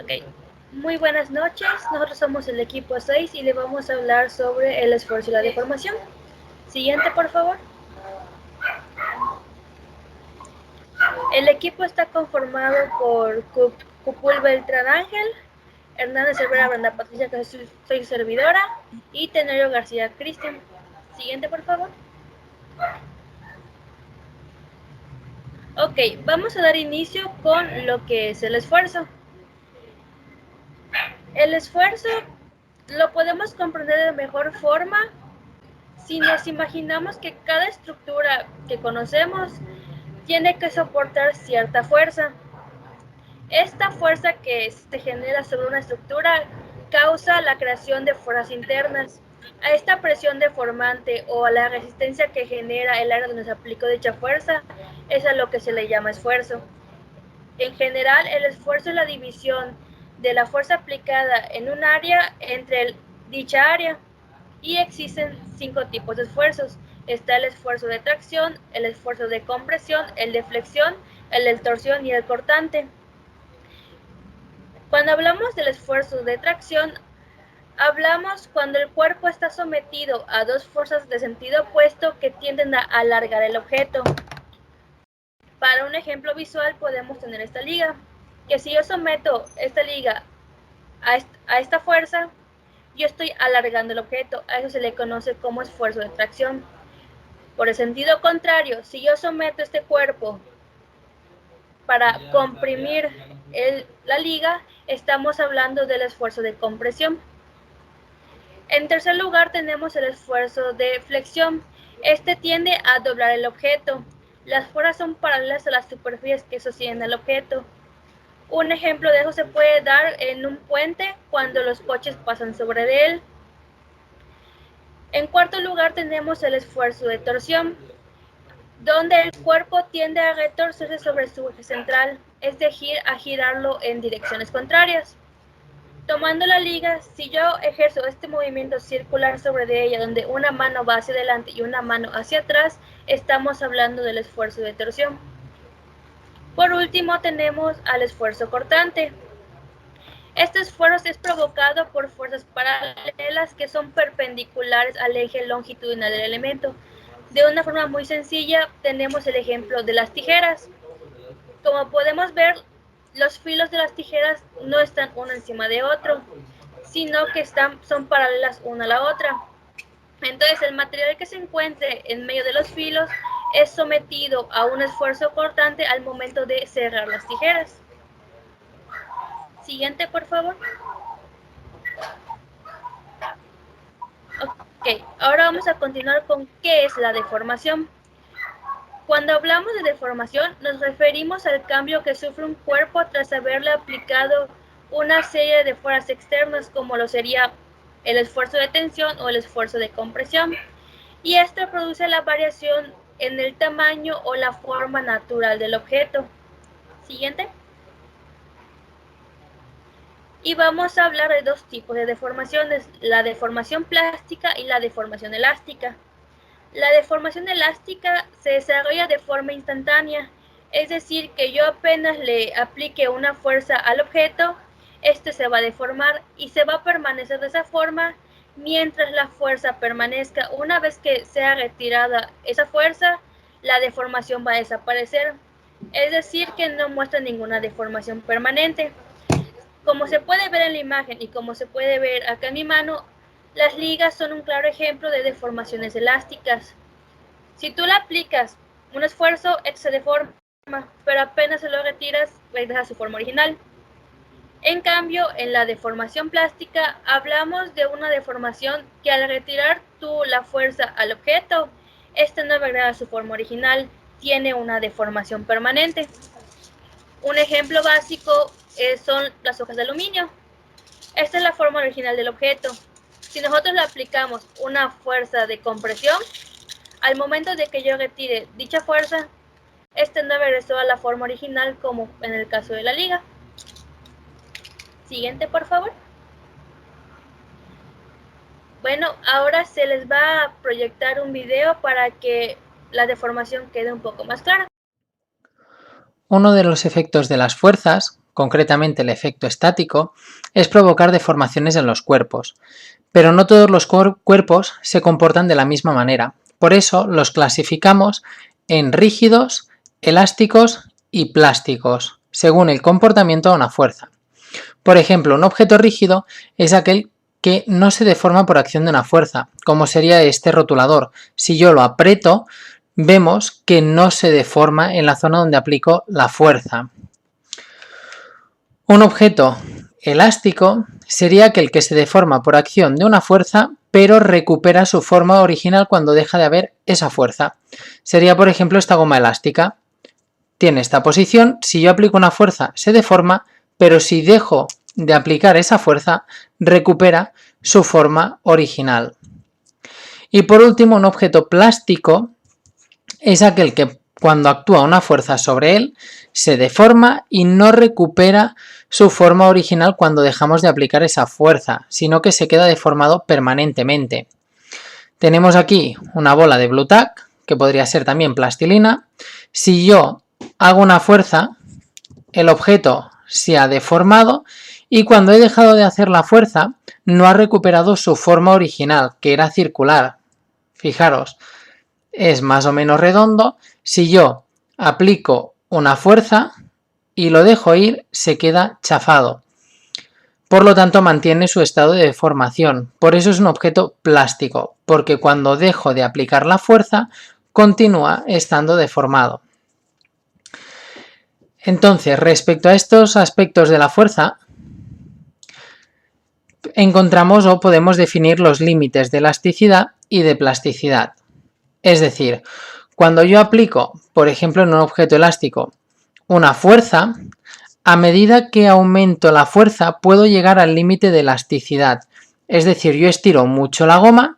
Ok, muy buenas noches. Nosotros somos el equipo 6 y le vamos a hablar sobre el esfuerzo y la deformación. Siguiente, por favor. El equipo está conformado por Cupul Beltrán Ángel, Hernández Cervera Brenda Patricia, que soy servidora, y Tenorio García Cristian. Siguiente, por favor. Ok, vamos a dar inicio con lo que es el esfuerzo. El esfuerzo lo podemos comprender de mejor forma si nos imaginamos que cada estructura que conocemos tiene que soportar cierta fuerza. Esta fuerza que se genera sobre una estructura causa la creación de fuerzas internas. A esta presión deformante o a la resistencia que genera el área donde se aplicó dicha fuerza es a lo que se le llama esfuerzo. En general, el esfuerzo es la división de la fuerza aplicada en un área entre dicha área. Y existen 5 tipos de esfuerzos. Está el esfuerzo de tracción, el esfuerzo de compresión, el de flexión, el de torsión y el cortante. Cuando hablamos del esfuerzo de tracción, hablamos cuando el cuerpo está sometido a dos fuerzas de sentido opuesto que tienden a alargar el objeto. Para un ejemplo visual podemos tener esta liga, que si yo someto esta liga a esta fuerza, yo estoy alargando el objeto. A eso se le conoce como esfuerzo de tracción. Por el sentido contrario, si yo someto este cuerpo para comprimir la liga, estamos hablando del esfuerzo de compresión. En tercer lugar tenemos el esfuerzo de flexión. Este tiende a doblar el objeto. Las fuerzas son paralelas a las superficies que sostienen el objeto. Un ejemplo de eso se puede dar en un puente cuando los coches pasan sobre él. En cuarto lugar tenemos el esfuerzo de torsión, donde el cuerpo tiende a retorcerse sobre su eje central, es decir, a girarlo en direcciones contrarias. Tomando la liga, si yo ejerzo este movimiento circular sobre ella, donde una mano va hacia adelante y una mano hacia atrás, estamos hablando del esfuerzo de torsión. Por último, tenemos al esfuerzo cortante. Este esfuerzo es provocado por fuerzas paralelas que son perpendiculares al eje longitudinal del elemento. De una forma muy sencilla, tenemos el ejemplo de las tijeras. Como podemos ver, los filos de las tijeras no están uno encima de otro, sino que son paralelas una a la otra. Entonces, el material que se encuentre en medio de los filos es sometido a un esfuerzo cortante al momento de cerrar las tijeras. Siguiente, por favor. Ok, ahora vamos a continuar con qué es la deformación. Cuando hablamos de deformación, nos referimos al cambio que sufre un cuerpo tras haberle aplicado una serie de fuerzas externas, como lo sería el esfuerzo de tensión o el esfuerzo de compresión. Y esto produce la variación en el tamaño o la forma natural del objeto. Siguiente. Y vamos a hablar de dos tipos de deformaciones, la deformación plástica y la deformación elástica. La deformación elástica se desarrolla de forma instantánea, es decir, que yo apenas le aplique una fuerza al objeto, este se va a deformar y se va a permanecer de esa forma mientras la fuerza permanezca. Una vez que sea retirada esa fuerza, la deformación va a desaparecer, es decir, que no muestra ninguna deformación permanente. Como se puede ver en la imagen y como se puede ver acá en mi mano, las ligas son un claro ejemplo de deformaciones elásticas. Si tú le aplicas un esfuerzo, se deforma, pero apenas se lo retiras, regresa a su forma original. En cambio, en la deformación plástica, hablamos de una deformación que al retirar tú la fuerza al objeto, este no regresa a su forma original, tiene una deformación permanente. Un ejemplo básico son las hojas de aluminio. Esta es la forma original del objeto. Si nosotros le aplicamos una fuerza de compresión, al momento de que yo retire dicha fuerza, este no regresó a la forma original como en el caso de la liga. Siguiente, por favor. Bueno, ahora se les va a proyectar un video para que la deformación quede un poco más clara. Uno de los efectos de las fuerzas concretamente el efecto estático, es provocar deformaciones en los cuerpos. Pero no todos los cuerpos se comportan de la misma manera. Por eso los clasificamos en rígidos, elásticos y plásticos, según el comportamiento de una fuerza. Por ejemplo, un objeto rígido es aquel que no se deforma por acción de una fuerza, como sería este rotulador. Si yo lo aprieto, vemos que no se deforma en la zona donde aplico la fuerza. Un objeto elástico sería aquel que se deforma por acción de una fuerza, pero recupera su forma original cuando deja de haber esa fuerza. Sería, por ejemplo, esta goma elástica. Tiene esta posición, si yo aplico una fuerza se deforma, pero si dejo de aplicar esa fuerza, recupera su forma original. Y por último, un objeto plástico es aquel que cuando actúa una fuerza sobre él, se deforma y no recupera su forma original cuando dejamos de aplicar esa fuerza, sino que se queda deformado permanentemente. Tenemos aquí una bola de Blu Tack, que podría ser también plastilina. Si yo hago una fuerza, el objeto se ha deformado y cuando he dejado de hacer la fuerza, no ha recuperado su forma original, que era circular. Fijaros, es más o menos redondo. Si yo aplico una fuerza y lo dejo ir, se queda chafado. Por lo tanto, mantiene su estado de deformación. Por eso es un objeto plástico, porque cuando dejo de aplicar la fuerza, continúa estando deformado. Entonces, respecto a estos aspectos de la fuerza, encontramos o podemos definir los límites de elasticidad y de plasticidad. Es decir, cuando yo aplico, por ejemplo, en un objeto elástico, una fuerza, a medida que aumento la fuerza puedo llegar al límite de elasticidad. Es decir, yo estiro mucho la goma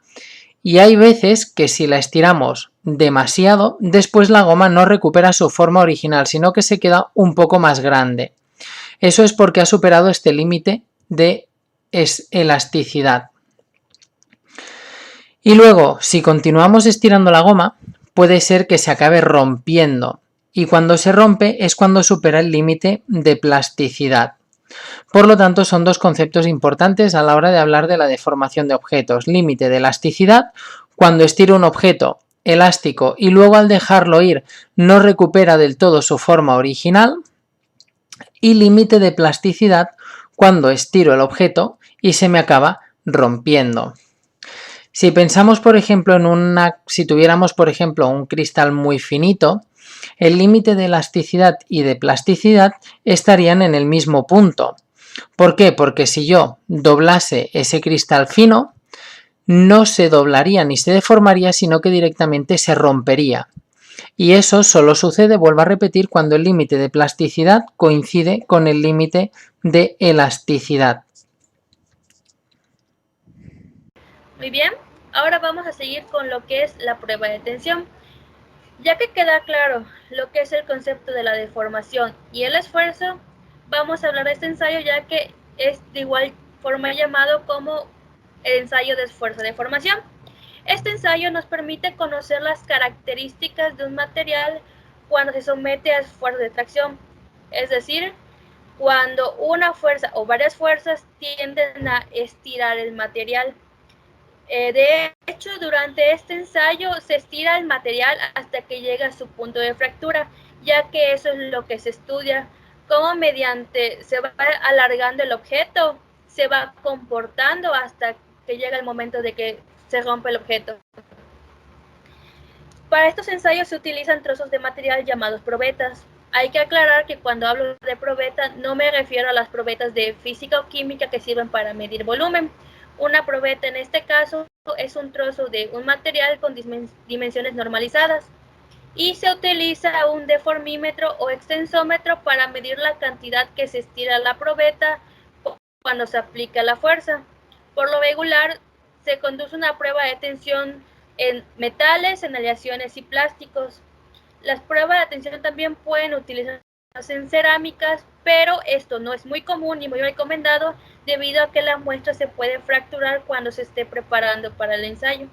y hay veces que si la estiramos demasiado, después la goma no recupera su forma original, sino que se queda un poco más grande. Eso es porque ha superado este límite de elasticidad. Y luego, si continuamos estirando la goma, puede ser que se acabe rompiendo. Y cuando se rompe es cuando supera el límite de plasticidad. Por lo tanto, son dos conceptos importantes a la hora de hablar de la deformación de objetos. Límite de elasticidad, cuando estiro un objeto elástico y luego al dejarlo ir no recupera del todo su forma original. Y límite de plasticidad, cuando estiro el objeto y se me acaba rompiendo. Si pensamos, por ejemplo, si tuviéramos, por ejemplo, un cristal muy finito, el límite de elasticidad y de plasticidad estarían en el mismo punto. ¿Por qué? Porque si yo doblase ese cristal fino, no se doblaría ni se deformaría, sino que directamente se rompería. Y eso solo sucede, vuelvo a repetir, cuando el límite de plasticidad coincide con el límite de elasticidad. Muy bien, ahora vamos a seguir con lo que es la prueba de tensión. Ya que queda claro lo que es el concepto de la deformación y el esfuerzo, vamos a hablar de este ensayo ya que es de igual forma llamado como el ensayo de esfuerzo-deformación. Este ensayo nos permite conocer las características de un material cuando se somete a esfuerzo de tracción, es decir, cuando una fuerza o varias fuerzas tienden a estirar el material. De hecho, durante este ensayo se estira el material hasta que llega a su punto de fractura, ya que eso es lo que se estudia, cómo mediante se va alargando el objeto, se va comportando hasta que llega el momento de que se rompe el objeto. Para estos ensayos se utilizan trozos de material llamados probetas. Hay que aclarar que cuando hablo de probeta no me refiero a las probetas de física o química que sirven para medir volumen. Una probeta en este caso es un trozo de un material con dimensiones normalizadas y se utiliza un deformímetro o extensómetro para medir la cantidad que se estira la probeta cuando se aplica la fuerza. Por lo regular se conduce una prueba de tensión en metales, en aleaciones y plásticos. Las pruebas de tensión también pueden utilizarse en cerámicas, pero esto no es muy común y muy recomendado debido a que la muestra se puede fracturar cuando se esté preparando para el ensayo.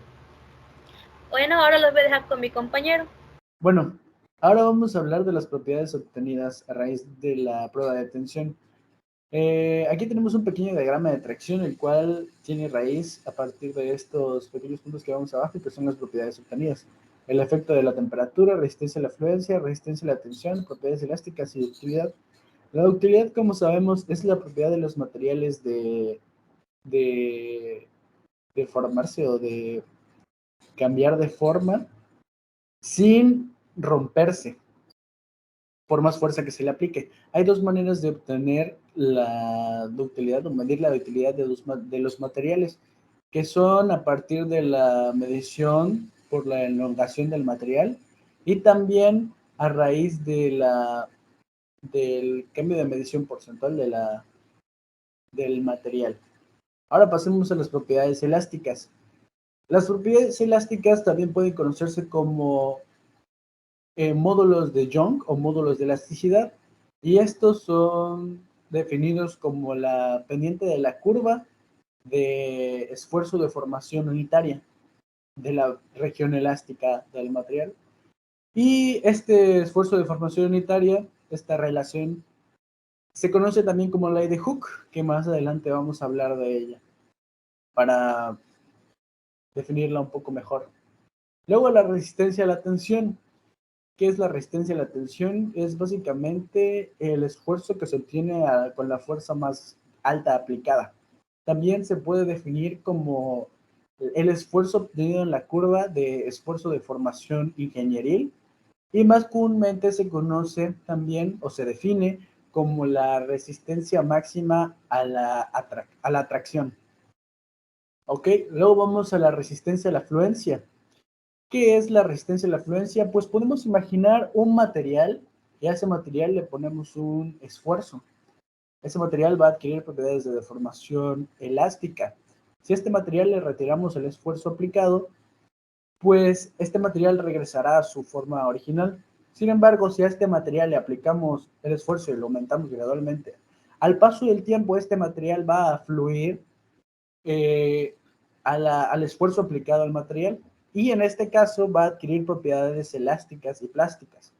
Bueno, ahora los voy a dejar con mi compañero. Bueno, Ahora vamos a hablar de las propiedades obtenidas a raíz de la prueba de tensión. Aquí tenemos un pequeño diagrama de tracción, el cual tiene raíz a partir de estos pequeños puntos que vamos abajo, que son las propiedades obtenidas. El efecto de la temperatura, resistencia a la fluencia, resistencia a la tensión, propiedades elásticas y ductilidad. La ductilidad, como sabemos, es la propiedad de los materiales de, de formarse o de cambiar de forma sin romperse por más fuerza que se le aplique. Hay dos maneras de obtener la ductilidad o medir la ductilidad de los materiales, que son a partir de la medición por la elongación del material y también a raíz del cambio de medición porcentual del material. Ahora pasemos a las propiedades elásticas. Las propiedades elásticas también pueden conocerse como módulos de Young o módulos de elasticidad, y estos son definidos como la pendiente de la curva de esfuerzo de formación unitaria de la región elástica del material. Y este esfuerzo de formación unitaria, esta relación, se conoce también como ley de Hooke, que más adelante vamos a hablar de ella para definirla un poco mejor. Luego la resistencia a la tensión. ¿Qué es la resistencia a la tensión? Es básicamente el esfuerzo que se obtiene con la fuerza más alta aplicada. También se puede definir como el esfuerzo obtenido en la curva de esfuerzo de formación ingenieril, y más comúnmente se conoce también o se define como la resistencia máxima a la atracción. ¿Ok? Luego vamos a la resistencia a la fluencia. ¿Qué es la resistencia a la fluencia? Pues podemos imaginar un material y a ese material le ponemos un esfuerzo. Ese material va a adquirir propiedades de deformación elástica. Si a este material le retiramos el esfuerzo aplicado, pues este material regresará a su forma original. Sin embargo, si a este material le aplicamos el esfuerzo y lo aumentamos gradualmente, al paso del tiempo este material va a fluir al esfuerzo aplicado al material, y en este caso va a adquirir propiedades elásticas y plásticas.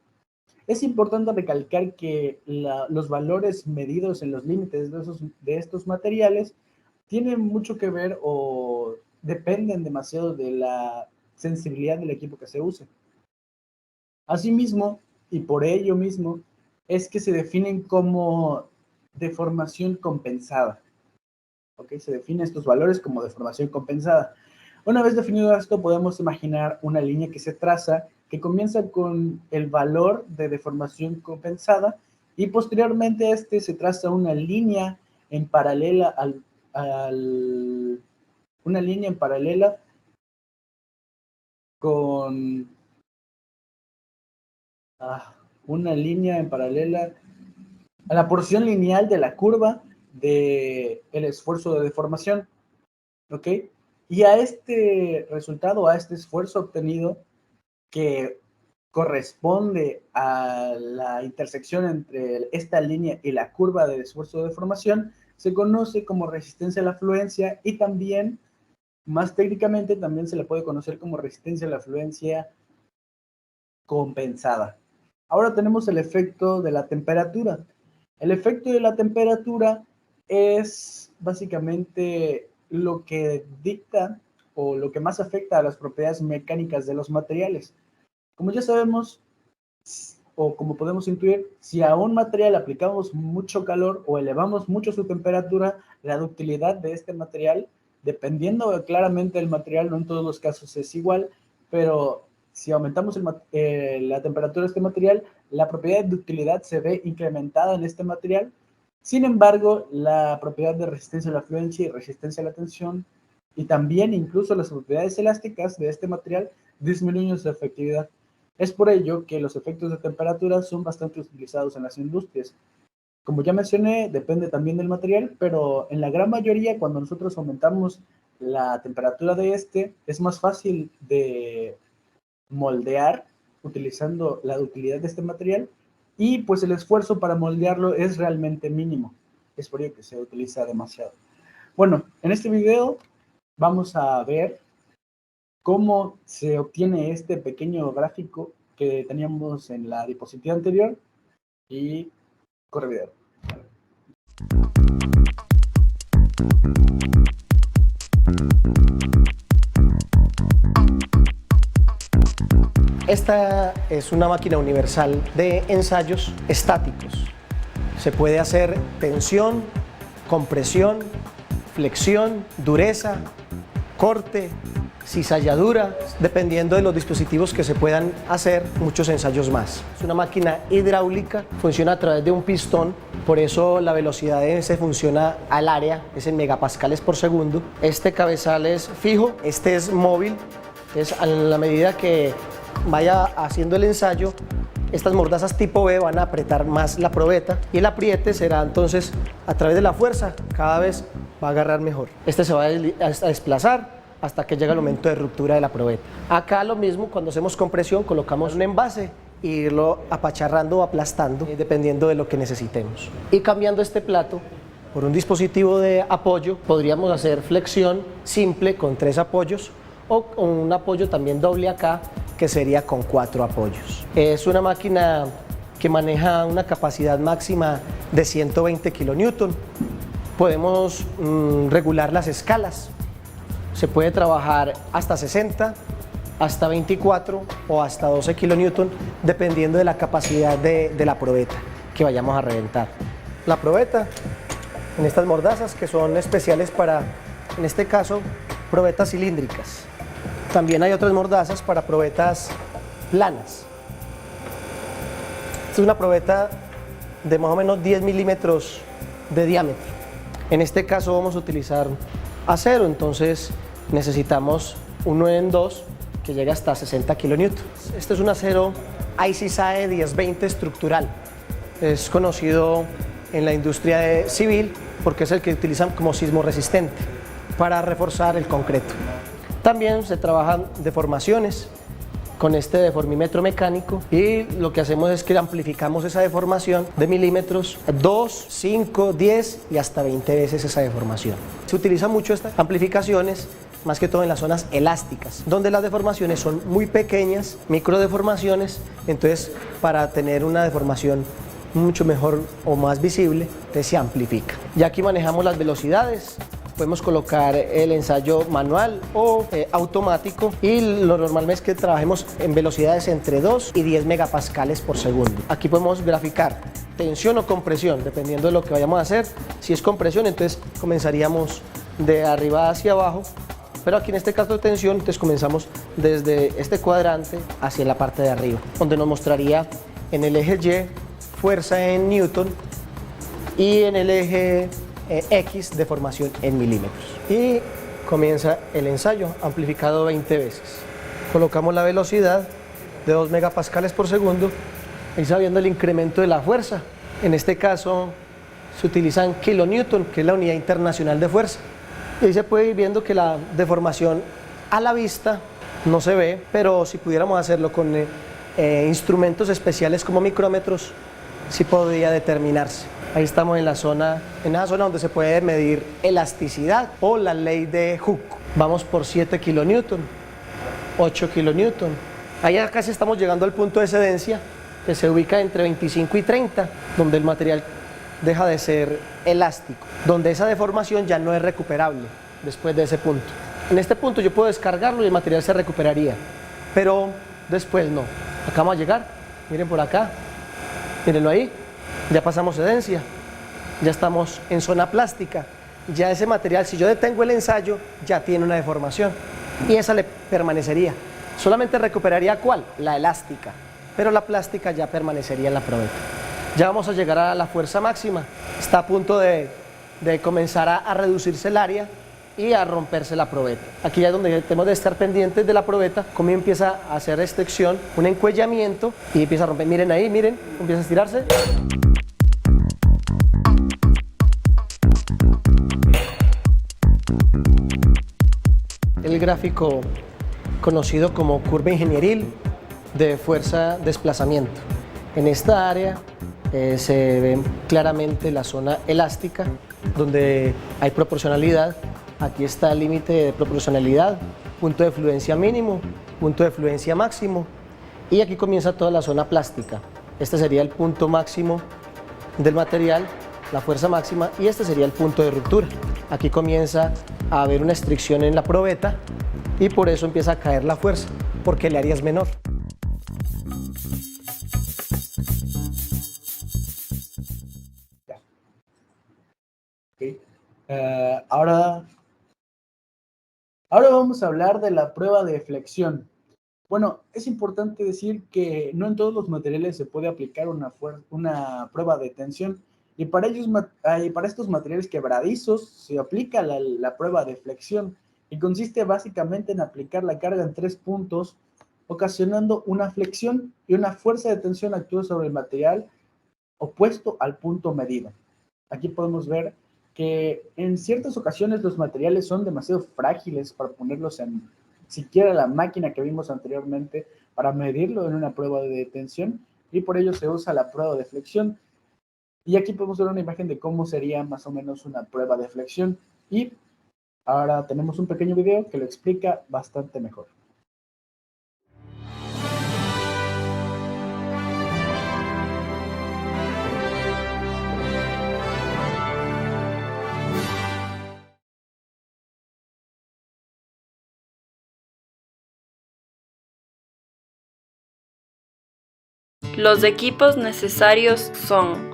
Es importante recalcar que los valores medidos en los límites de estos materiales tienen mucho que ver o dependen demasiado de la sensibilidad del equipo que se use. Asimismo, y por ello mismo, es que se definen como deformación compensada. ¿Okay? Se definen estos valores como deformación compensada. Una vez definido esto, podemos imaginar una línea que se traza que comienza con el valor de deformación compensada y posteriormente a este se traza una línea en paralela una línea en paralela con una línea en paralela a la porción lineal de la curva del esfuerzo de deformación. ¿Ok? Y a este resultado, a este esfuerzo obtenido, que corresponde a la intersección entre esta línea y la curva del esfuerzo de deformación, se conoce como resistencia a la fluencia, y también, más técnicamente, también se le puede conocer como resistencia a la fluencia compensada. Ahora tenemos el efecto de la temperatura. El efecto de la temperatura es básicamente lo que dicta o lo que más afecta a las propiedades mecánicas de los materiales. Como ya sabemos, o como podemos intuir, si a un material aplicamos mucho calor o elevamos mucho su temperatura, la ductilidad de este material, dependiendo claramente del material, no en todos los casos es igual, pero si aumentamos la temperatura de este material, la propiedad de ductilidad se ve incrementada en este material. Sin embargo, la propiedad de resistencia a la fluencia y resistencia a la tensión, y también incluso las propiedades elásticas de este material, disminuyen su efectividad. Es por ello que los efectos de temperatura son bastante utilizados en las industrias. Como ya mencioné, depende también del material, pero en la gran mayoría, cuando nosotros aumentamos la temperatura de este, es más fácil de moldear utilizando la ductilidad de este material, y pues el esfuerzo para moldearlo es realmente mínimo. Es por ello que se utiliza demasiado. Bueno, en este video vamos a ver cómo se obtiene este pequeño gráfico que teníamos en la diapositiva anterior y corre video. Esta es una máquina universal de ensayos estáticos. Se puede hacer tensión, compresión, flexión, dureza, corte, cizalladura, dependiendo de los dispositivos que se puedan hacer, muchos ensayos más. Es una máquina hidráulica, funciona a través de un pistón, por eso la velocidad de ese funciona al área, es en megapascales por segundo. Este cabezal es fijo, este es móvil, entonces a la medida que vaya haciendo el ensayo, estas mordazas tipo B van a apretar más la probeta y el apriete será entonces a través de la fuerza, cada vez va a agarrar mejor. Este se va a desplazar hasta que llega el momento de ruptura de la probeta. Acá lo mismo, cuando hacemos compresión colocamos un envase e irlo apacharrando o aplastando dependiendo de lo que necesitemos. Y cambiando este plato por un dispositivo de apoyo podríamos hacer flexión simple con 3 apoyos o con un apoyo también doble acá que sería con 4 apoyos. Es una máquina que maneja una capacidad máxima de 120 kilonewton. Podemos regular las escalas. Se puede trabajar hasta 60, hasta 24 o hasta 12 kilonewton, dependiendo de la capacidad de la probeta que vayamos a reventar. La probeta en estas mordazas que son especiales para, en este caso, probetas cilíndricas. También hay otras mordazas para probetas planas. Esta es una probeta de más o menos 10 milímetros de diámetro. En este caso vamos a utilizar acero, entonces necesitamos un 9 en 2 que llega hasta 60 kilonewton. Este es un acero ICSAE 1020 estructural. Es conocido en la industria civil porque es el que utilizan como sismo resistente para reforzar el concreto. También se trabajan deformaciones con este deformímetro mecánico y lo que hacemos es que amplificamos esa deformación de milímetros 2, 5, 10 y hasta 20 veces esa deformación. Se utilizan mucho estas amplificaciones más que todo en las zonas elásticas, donde las deformaciones son muy pequeñas, microdeformaciones, entonces para tener una deformación mucho mejor o más visible, entonces se amplifica. Y aquí manejamos las velocidades. Podemos colocar el ensayo manual o automático y lo normal es que trabajemos en velocidades entre 2 y 10 megapascales por segundo. Aquí podemos graficar tensión o compresión, dependiendo de lo que vayamos a hacer. Si es compresión, entonces comenzaríamos de arriba hacia abajo, pero aquí en este caso de tensión, entonces comenzamos desde este cuadrante hacia la parte de arriba, donde nos mostraría en el eje Y fuerza en newton y en el eje X deformación en milímetros. Y comienza el ensayo amplificado 20 veces. Colocamos la velocidad de 2 megapascales por segundo y sabiendo el incremento de la fuerza. En este caso se utilizan kilonewton, que es la unidad internacional de fuerza. Y ahí se puede ir viendo que la deformación a la vista no se ve, pero si pudiéramos hacerlo con instrumentos especiales como micrómetros, sí podría determinarse. Ahí estamos en esa zona donde se puede medir elasticidad o la ley de Hooke. Vamos por 7 kilonewton, 8 kilonewton. Allá casi estamos llegando al punto de excedencia que se ubica entre 25 y 30, donde el material deja de ser elástico, donde esa deformación ya no es recuperable después de ese punto. En este punto yo puedo descargarlo y el material se recuperaría, pero después no. Acá vamos a llegar, miren por acá, mírenlo ahí. Ya pasamos excedencia, ya estamos en zona plástica, ya ese material, si yo detengo el ensayo, ya tiene una deformación y esa le permanecería. Solamente recuperaría ¿cuál? La elástica, pero la plástica ya permanecería en la probeta. Ya vamos a llegar a la fuerza máxima, está a punto de comenzar a reducirse el área y a romperse la probeta. Aquí ya es donde tenemos de estar pendientes de la probeta, cómo empieza a hacer restricción, un encuellamiento y empieza a romper. Miren ahí, miren, empieza a estirarse. El gráfico conocido como curva ingenieril de fuerza-desplazamiento. En esta área se ve claramente la zona elástica, donde hay proporcionalidad. Aquí está el límite de proporcionalidad, punto de fluencia mínimo, punto de fluencia máximo. y aquí comienza toda la zona plástica. Este sería el punto máximo del material, la fuerza máxima, y este sería el punto de ruptura. Aquí comienza a haber una estricción en la probeta y por eso empieza a caer la fuerza, porque el área es menor. Okay. Ahora vamos a hablar de la prueba de flexión. Bueno, es importante decir que no en todos los materiales se puede aplicar una prueba de tensión, y para estos materiales quebradizos se aplica la prueba de flexión, y consiste básicamente en aplicar la carga en 3 puntos, ocasionando una flexión, y una fuerza de tensión actúa sobre el material opuesto al punto medido. Aquí podemos ver que en ciertas ocasiones los materiales son demasiado frágiles para ponerlos en siquiera la máquina que vimos anteriormente para medirlo en una prueba de tensión, y por ello se usa la prueba de flexión. Y aquí podemos ver una imagen de cómo sería más o menos una prueba de flexión, y ahora tenemos un pequeño video que lo explica bastante mejor. Los equipos necesarios son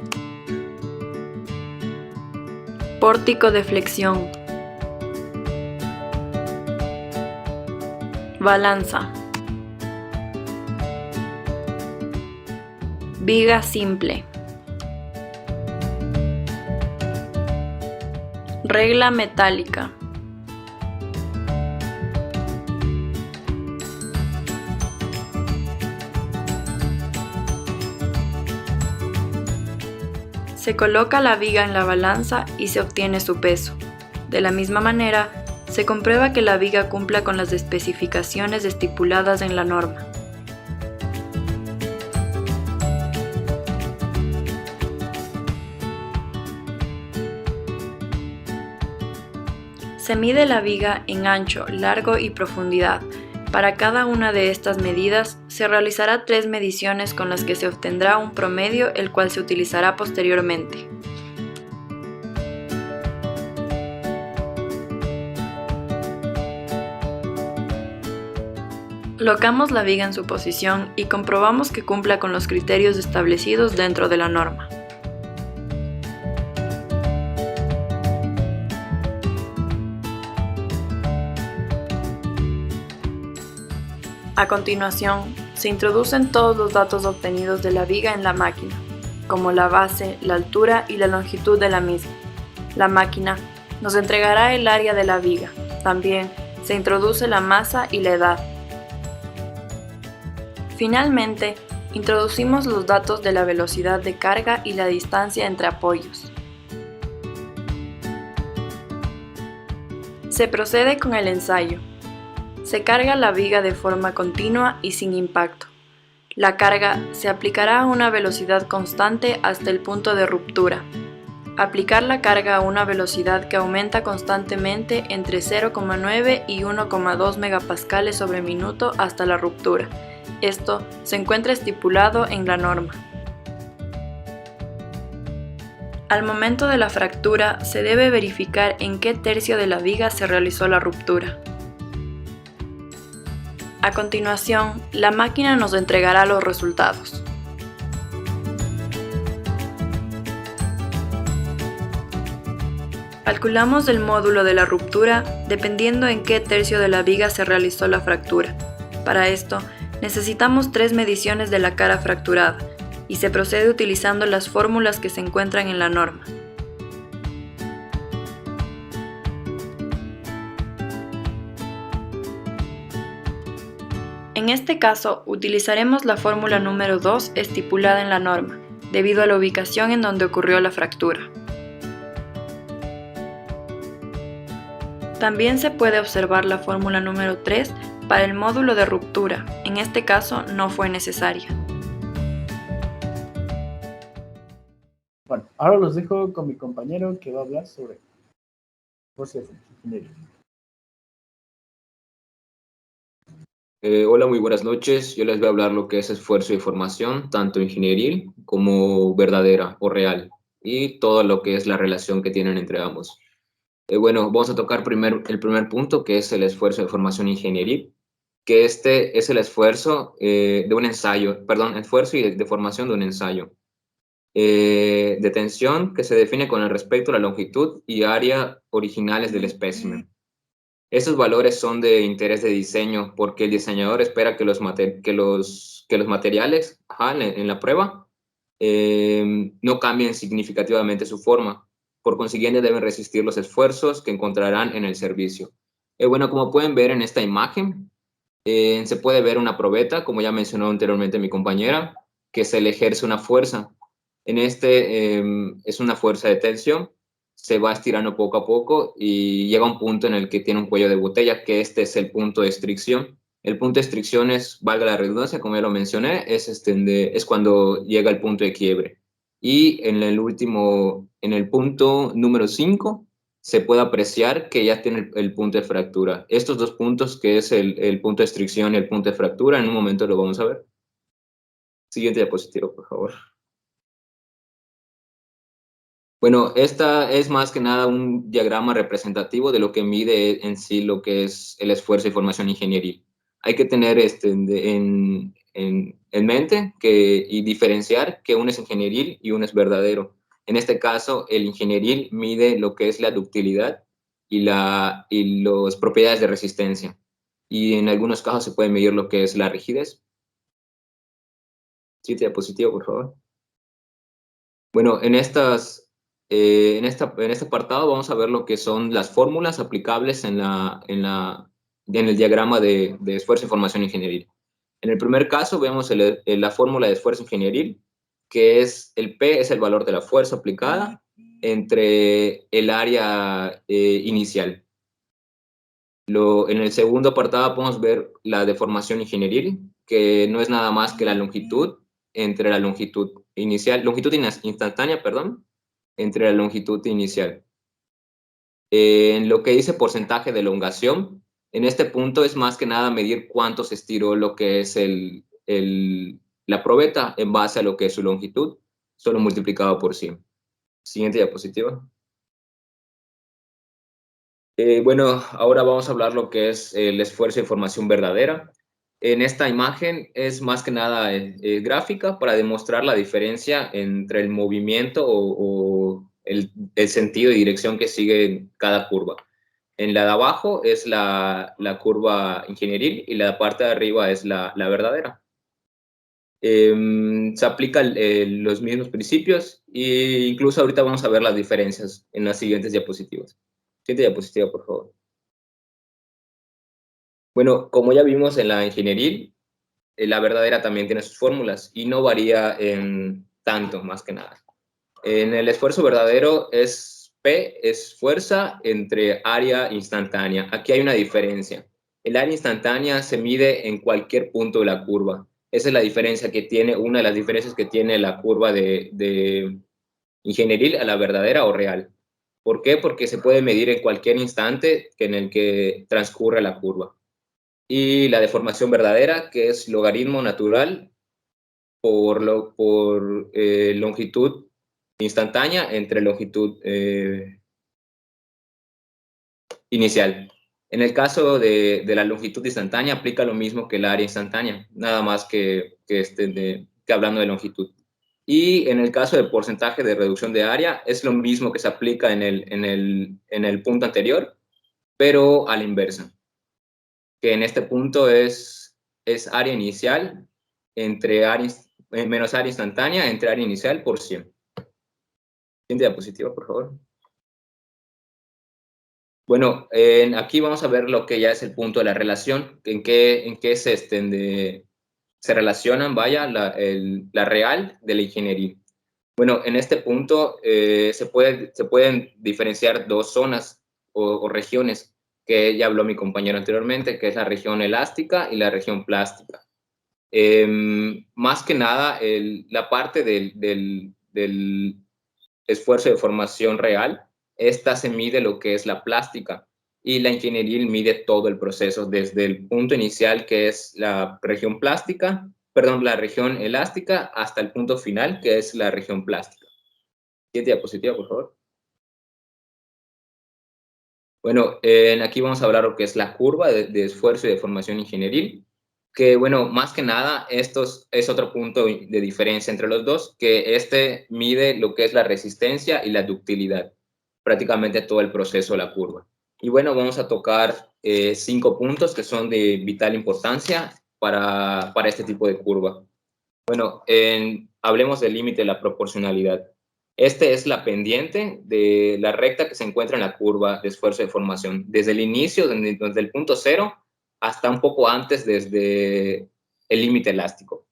pórtico de flexión, balanza, viga simple, regla metálica, se coloca la viga en la balanza y se obtiene su peso. De la misma manera, se comprueba que la viga cumpla con las especificaciones estipuladas en la norma. Se mide la viga en ancho, largo y profundidad. Para cada una de estas medidas se realizará 3 mediciones con las que se obtendrá un promedio, el cual se utilizará posteriormente. Colocamos la viga en su posición y comprobamos que cumpla con los criterios establecidos dentro de la norma. A continuación, se introducen todos los datos obtenidos de la viga en la máquina, como la base, la altura y la longitud de la misma. La máquina nos entregará el área de la viga. También se introduce la masa y la edad. Finalmente, introducimos los datos de la velocidad de carga y la distancia entre apoyos. Se procede con el ensayo. Se carga la viga de forma continua y sin impacto. La carga se aplicará a una velocidad constante hasta el punto de ruptura. Aplicar la carga a una velocidad que aumenta constantemente entre 0,9 y 1,2 megapascales sobre minuto hasta la ruptura. Esto se encuentra estipulado en la norma. Al momento de la fractura, se debe verificar en qué tercio de la viga se realizó la ruptura. A continuación, la máquina nos entregará los resultados. Calculamos el módulo de la ruptura dependiendo en qué tercio de la viga se realizó la fractura. Para esto, necesitamos 3 mediciones de la cara fracturada y se procede utilizando las fórmulas que se encuentran en la norma. En este caso, utilizaremos la fórmula número 2 estipulada en la norma, debido a la ubicación en donde ocurrió la fractura. También se puede observar la fórmula número 3 para el módulo de ruptura. En este caso, no fue necesaria. Bueno, ahora los dejo con mi compañero que va a hablar sobre fuerza de ingeniería. Hola, muy buenas noches. Yo les voy a hablar lo que es esfuerzo y formación, tanto ingenieril como verdadera o real, y todo lo que es la relación que tienen entre ambos. Bueno, vamos a tocar el primer punto, que es el esfuerzo de formación ingenieril, que este es el esfuerzo de un ensayo, perdón, esfuerzo y de formación de un ensayo. De tensión que se define con el respecto a la longitud y área originales del espécimen. Esos valores son de interés de diseño porque el diseñador espera que los materiales en la prueba no cambien significativamente su forma. Por consiguiente, deben resistir los esfuerzos que encontrarán en el servicio. Bueno, como pueden ver en esta imagen, se puede ver una probeta, como ya mencionó anteriormente mi compañera, que se le ejerce una fuerza. Es una fuerza de tensión, se va estirando poco a poco y llega a un punto en el que tiene un cuello de botella, que este es el punto de estricción. El punto de estricción es, valga la redundancia, como ya lo mencioné, es cuando llega el punto de quiebre. Y en el punto número 5, se puede apreciar que ya tiene el punto de fractura. Estos dos puntos, que es el punto de estricción y el punto de fractura, en un momento lo vamos a ver. Siguiente diapositiva, por favor. Bueno, esta es más que nada un diagrama representativo de lo que mide en sí lo que es el esfuerzo y formación ingenieril. Hay que tener en mente y diferenciar que uno es ingenieril y uno es verdadero. En este caso, el ingenieril mide lo que es la ductilidad y las propiedades de resistencia. Y en algunos casos se puede medir lo que es la rigidez. Siguiente diapositiva, por favor. Bueno, en este apartado vamos a ver lo que son las fórmulas aplicables en el diagrama de esfuerzo y formación ingenieril. En el primer caso vemos la fórmula de esfuerzo ingenieril, que es el P es el valor de la fuerza aplicada entre el área inicial. En el segundo apartado podemos ver la deformación ingenieril, que no es nada más que la longitud entre la longitud instantánea, perdón, entre la longitud inicial. En lo que dice porcentaje de elongación, en este punto es más que nada medir cuánto se estiró lo que es la probeta en base a lo que es su longitud, solo multiplicado por 100. Siguiente diapositiva. Bueno, ahora vamos a hablar lo que es el esfuerzo de formación verdadera. En esta imagen es más que nada gráfica para demostrar la diferencia entre el movimiento o el sentido y dirección que sigue cada curva. En la de abajo es la curva ingenieril y la parte de arriba es la verdadera. Se aplican los mismos principios e incluso ahorita vamos a ver las diferencias en las siguientes diapositivas. Siguiente diapositiva, por favor. Bueno, como ya vimos en la ingenieril, la verdadera también tiene sus fórmulas y no varía en tanto, más que nada. En el esfuerzo verdadero P es fuerza entre área instantánea. Aquí hay una diferencia. El área instantánea se mide en cualquier punto de la curva. Esa es la diferencia que tiene, una de las diferencias que tiene la curva de ingenieril a la verdadera o real. ¿Por qué? Porque se puede medir en cualquier instante en el que transcurre la curva. Y la deformación verdadera, que es logaritmo natural por longitud instantánea entre longitud inicial. En el caso de la longitud instantánea aplica lo mismo que el área instantánea, nada más que hablando de longitud. Y en el caso del porcentaje de reducción de área es lo mismo que se aplica en el punto anterior, pero a la inversa. Que en este punto es área inicial menos área instantánea entre área inicial por 100. Siguiente diapositiva, por favor. Bueno, aquí vamos a ver lo que ya es el punto de la relación, en qué se relacionan, vaya, la real de la ingeniería. Bueno, en este punto se pueden diferenciar dos zonas o regiones que ya habló mi compañero anteriormente, que es la región elástica y la región plástica. Más que nada, la parte del esfuerzo de formación real, esta se mide lo que es la plástica. y la ingenieril mide todo el proceso desde el punto inicial, que es la región plástica, perdón, la región elástica, hasta el punto final, que es la región plástica. Siguiente diapositiva, por favor. Bueno, aquí vamos a hablar lo que es la curva de esfuerzo y deformación ingenieril, que bueno, más que nada, esto es otro punto de diferencia entre los dos, que este mide lo que es la resistencia y la ductilidad, prácticamente todo el proceso de la curva. Y bueno, vamos a tocar 5 puntos que son de vital importancia para este tipo de curva. Bueno, hablemos del límite de la proporcionalidad. Este es la pendiente de la recta que se encuentra en la curva de esfuerzo de deformación, desde el inicio, desde el punto 0, hasta un poco antes, desde el límite elástico.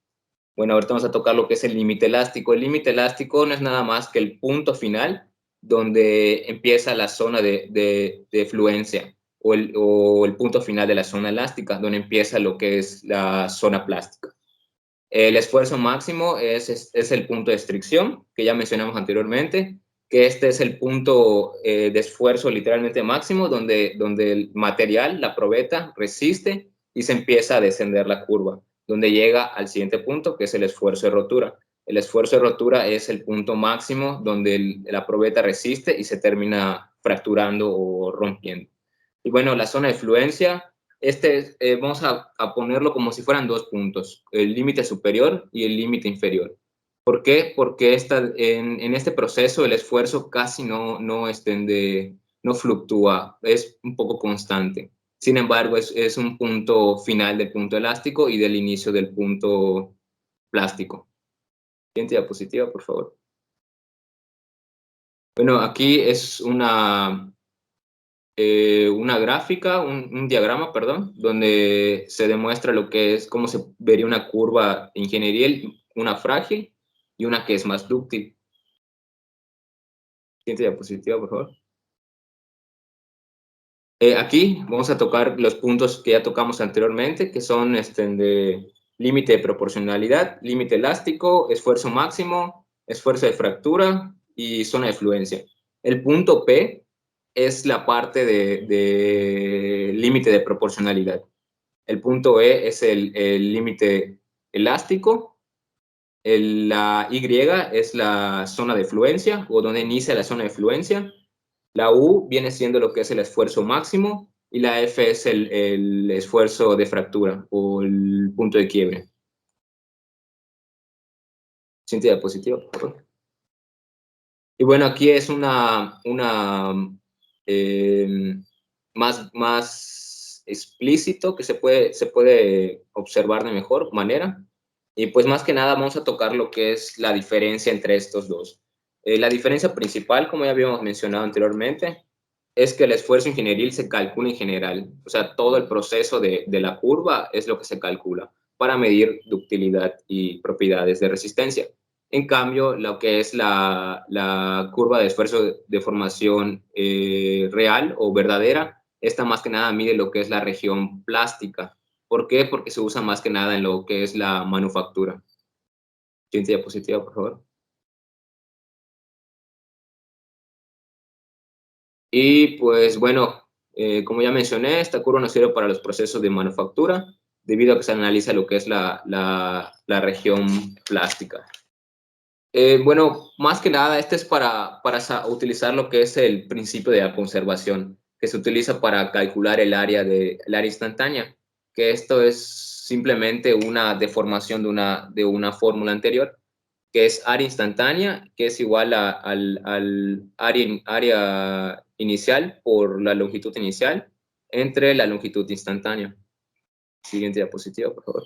Bueno, ahorita vamos a tocar lo que es el límite elástico. El límite elástico no es nada más que el punto final donde empieza la zona de fluencia o el punto final de la zona elástica, donde empieza lo que es la zona plástica. El esfuerzo máximo es el punto de estricción, que ya mencionamos anteriormente, que este es el punto de esfuerzo literalmente máximo, donde el material, la probeta, resiste y se empieza a descender la curva, donde llega al siguiente punto, que es el esfuerzo de rotura. El esfuerzo de rotura es el punto máximo donde la probeta resiste y se termina fracturando o rompiendo. Y bueno, la zona de fluencia, vamos a ponerlo como si fueran 2 puntos, el límite superior y el límite inferior. ¿Por qué? Porque en este proceso el esfuerzo casi no fluctúa, es un poco constante. Sin embargo, es un punto final del punto elástico y del inicio del punto plástico. Siguiente diapositiva, por favor. Bueno, aquí es una gráfica, un diagrama, perdón, donde se demuestra lo que es, cómo se vería una curva ingenieril, una frágil y una que es más dúctil. Siguiente diapositiva, por favor. Aquí vamos a tocar los puntos que ya tocamos anteriormente, que son de límite de proporcionalidad, límite elástico, esfuerzo máximo, esfuerzo de fractura y zona de fluencia. El punto P es la parte de límite de proporcionalidad. El punto E es el límite elástico. La Y es la zona de fluencia o donde inicia la zona de fluencia. La U viene siendo lo que es el esfuerzo máximo y la F es el esfuerzo de fractura o el punto de quiebre. Siguiente diapositiva, por favor. Y bueno, aquí es más explícito, que se puede observar de mejor manera. Y pues más que nada vamos a tocar lo que es la diferencia entre estos dos. La diferencia principal, como ya habíamos mencionado anteriormente, es que el esfuerzo ingenieril se calcula en general. O sea, todo el proceso de la curva es lo que se calcula para medir ductilidad y propiedades de resistencia. En cambio, lo que es la curva de esfuerzo de deformación real o verdadera, esta más que nada mide lo que es la región plástica. ¿Por qué? Porque se usa más que nada en lo que es la manufactura. Siguiente diapositiva, por favor. Y pues bueno, como ya mencioné, esta curva nos sirve para los procesos de manufactura, debido a que se analiza lo que es la región plástica. Bueno, más que nada, este es para utilizar lo que es el principio de la conservación, que se utiliza para calcular el área instantánea, que esto es simplemente una deformación de una fórmula anterior, que es área instantánea, que es igual al área inicial por la longitud inicial entre la longitud instantánea. Siguiente diapositiva, por favor.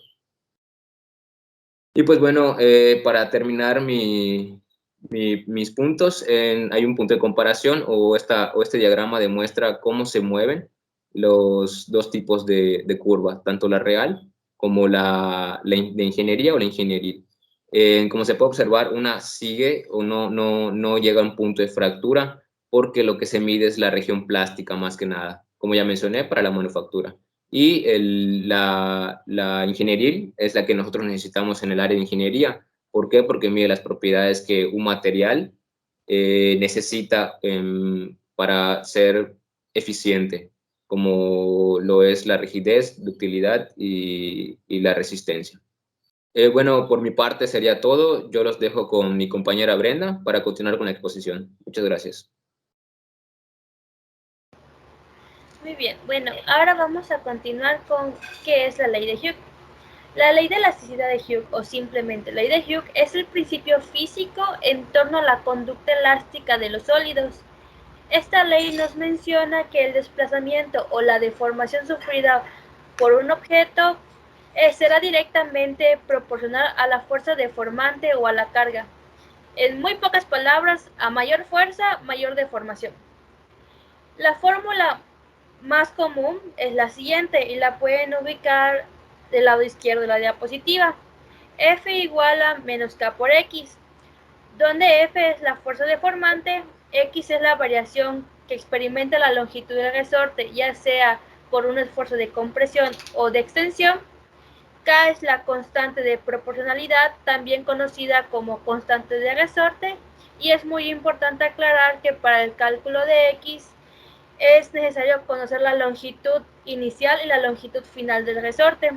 Y pues bueno, para terminar mis puntos, hay un punto de comparación o este diagrama demuestra cómo se mueven los dos tipos de curva, tanto la real como la de ingeniería o la ingenieril. Como se puede observar, una sigue o no llega a un punto de fractura porque lo que se mide es la región plástica más que nada, como ya mencioné, para la manufactura. Y la ingenieril es la que nosotros necesitamos en el área de ingeniería. ¿Por qué? Porque mide las propiedades que un material necesita para ser eficiente. como lo es la rigidez, ductilidad y la resistencia. Bueno, por mi parte sería todo. Yo los dejo con mi compañera Brenda para continuar con la exposición. Muchas gracias. Muy bien, bueno, ahora vamos a continuar con qué es la ley de Hooke. La ley de elasticidad de Hooke, o simplemente ley de Hooke, es el principio físico en torno a la conducta elástica de los sólidos. Esta ley nos menciona que el desplazamiento o la deformación sufrida por un objeto será directamente proporcional a la fuerza deformante o a la carga. En muy pocas palabras, a mayor fuerza, mayor deformación. La fórmula más común es la siguiente y la pueden ubicar del lado izquierdo de la diapositiva. F igual a menos K por X, donde F es la fuerza deformante, X es la variación que experimenta la longitud del resorte, ya sea por un esfuerzo de compresión o de extensión. K es la constante de proporcionalidad, también conocida como constante de resorte, y es muy importante aclarar que para el cálculo de X es necesario conocer la longitud inicial y la longitud final del resorte.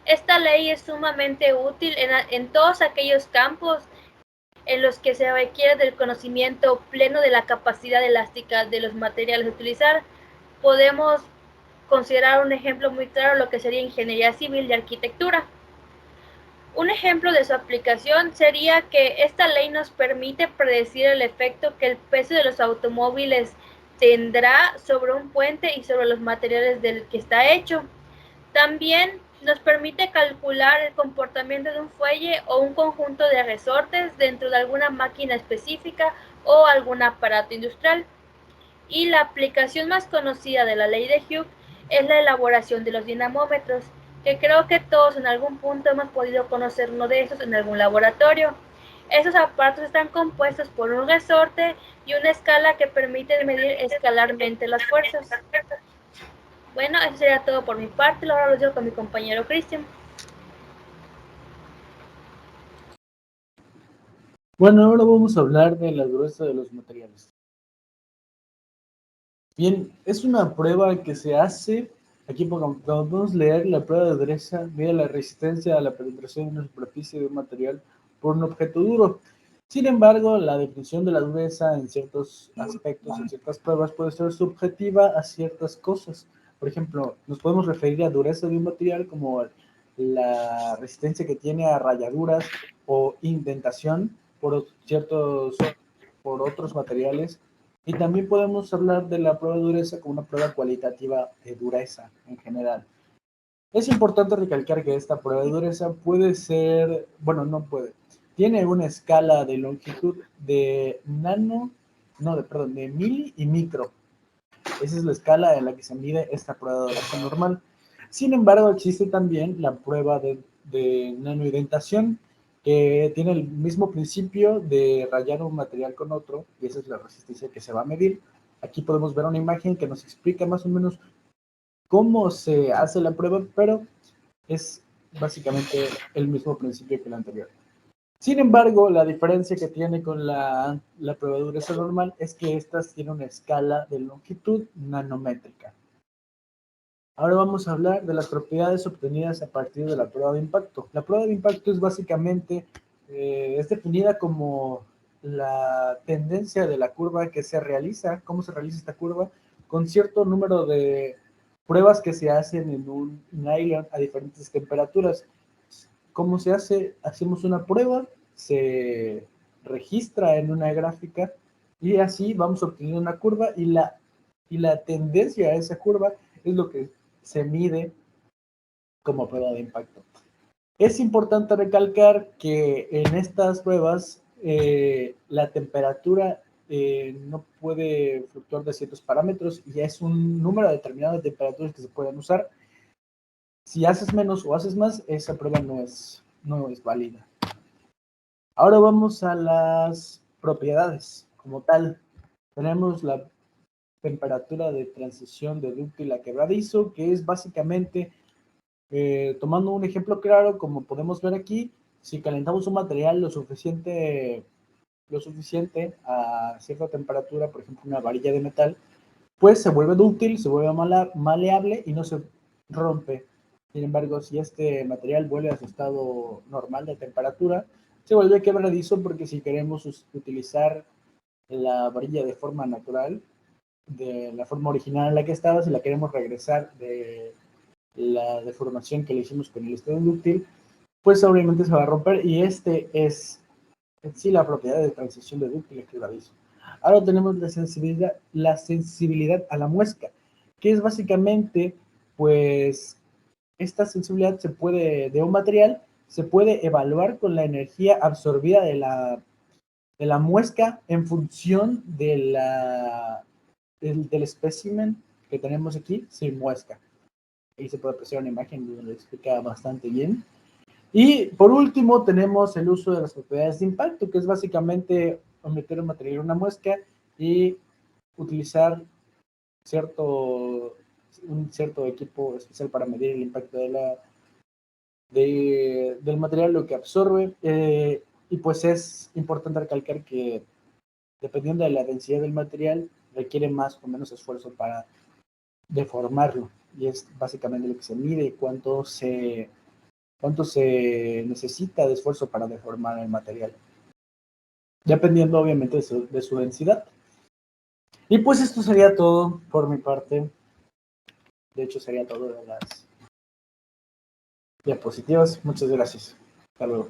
Esta ley es sumamente útil en todos aquellos campos en los que se requiere del conocimiento pleno de la capacidad elástica de los materiales a utilizar. Podemos considerar un ejemplo muy claro lo que sería ingeniería civil y arquitectura. Un ejemplo de su aplicación sería que esta ley nos permite predecir el efecto que el peso de los automóviles tendrá sobre un puente y sobre los materiales del que está hecho. También nos permite calcular el comportamiento de un fuelle o un conjunto de resortes dentro de alguna máquina específica o algún aparato industrial. Y la aplicación más conocida de la ley de Hooke es la elaboración de los dinamómetros, que creo que todos en algún punto hemos podido conocer uno de estos en algún laboratorio. Estos aparatos están compuestos por un resorte y una escala que permite medir escalarmente las fuerzas. Bueno, eso sería todo por mi parte. Ahora lo dejo con mi compañero Cristian. Bueno, ahora vamos a hablar de la dureza de los materiales. Bien, es una prueba que se hace, aquí podemos leer la prueba de dureza, mide la resistencia a la penetración de una superficie de un material por un objeto duro. Sin embargo, la definición de la dureza en ciertos aspectos, en ciertas pruebas, puede ser subjetiva a ciertas cosas. Por ejemplo, nos podemos referir a dureza de un material como la resistencia que tiene a rayaduras o indentación por otros materiales. Y también podemos hablar de la prueba de dureza como una prueba cualitativa de dureza en general. Es importante recalcar que esta prueba de dureza puede ser, bueno, no puede, tiene una escala de longitud de de mili y micro. Esa es la escala en la que se mide esta prueba de dureza normal. Sin embargo, existe también la prueba de nanoidentación, que tiene el mismo principio de rayar un material con otro, y esa es la resistencia que se va a medir. Aquí podemos ver una imagen que nos explica más o menos cómo se hace la prueba, pero es básicamente el mismo principio que la anterior. Sin embargo, la diferencia que tiene con la prueba de dureza normal es que estas tienen una escala de longitud nanométrica. Ahora vamos a hablar de las propiedades obtenidas a partir de la prueba de impacto. La prueba de impacto es básicamente, es definida como la tendencia de la curva que se realiza, cómo se realiza esta curva, con cierto número de pruebas que se hacen en un nylon a diferentes temperaturas. ¿Cómo se hace? Hacemos una prueba, se registra en una gráfica y así vamos obteniendo una curva y la tendencia a esa curva es lo que se mide como prueba de impacto. Es importante recalcar que en estas pruebas la temperatura no puede fluctuar de ciertos parámetros y es un número determinado de temperaturas que se pueden usar. Si haces menos o haces más, esa prueba no es válida. Ahora vamos a las propiedades como tal. Tenemos la temperatura de transición de dúctil a quebradizo, que es básicamente, tomando un ejemplo claro, como podemos ver aquí, si calentamos un material lo suficiente a cierta temperatura, por ejemplo una varilla de metal, pues se vuelve dúctil, se vuelve maleable y no se rompe. Sin embargo, si este material vuelve a su estado normal de temperatura, se vuelve quebradizo, porque si queremos utilizar la varilla de forma natural, de la forma original en la que estaba, si la queremos regresar de la deformación que le hicimos con el estado dúctil, pues obviamente se va a romper, y este es en sí la propiedad de transición de dúctil a quebradizo. Ahora tenemos la sensibilidad a la muesca, que es básicamente, pues, esta sensibilidad de un material se puede evaluar con la energía absorbida de la muesca en función del espécimen que tenemos aquí sin muesca. Ahí se puede apreciar una imagen donde lo explica bastante bien. Y por último tenemos el uso de las propiedades de impacto, que es básicamente meter un material en una muesca y utilizar un cierto equipo especial para medir el impacto del material, lo que absorbe. Y pues es importante recalcar que dependiendo de la densidad del material, requiere más o menos esfuerzo para deformarlo. Y es básicamente lo que se mide, cuánto se necesita de esfuerzo para deformar el material, dependiendo obviamente de su densidad. Y pues esto sería todo por mi parte. De hecho, sería todo de las diapositivas. Muchas gracias. Hasta luego.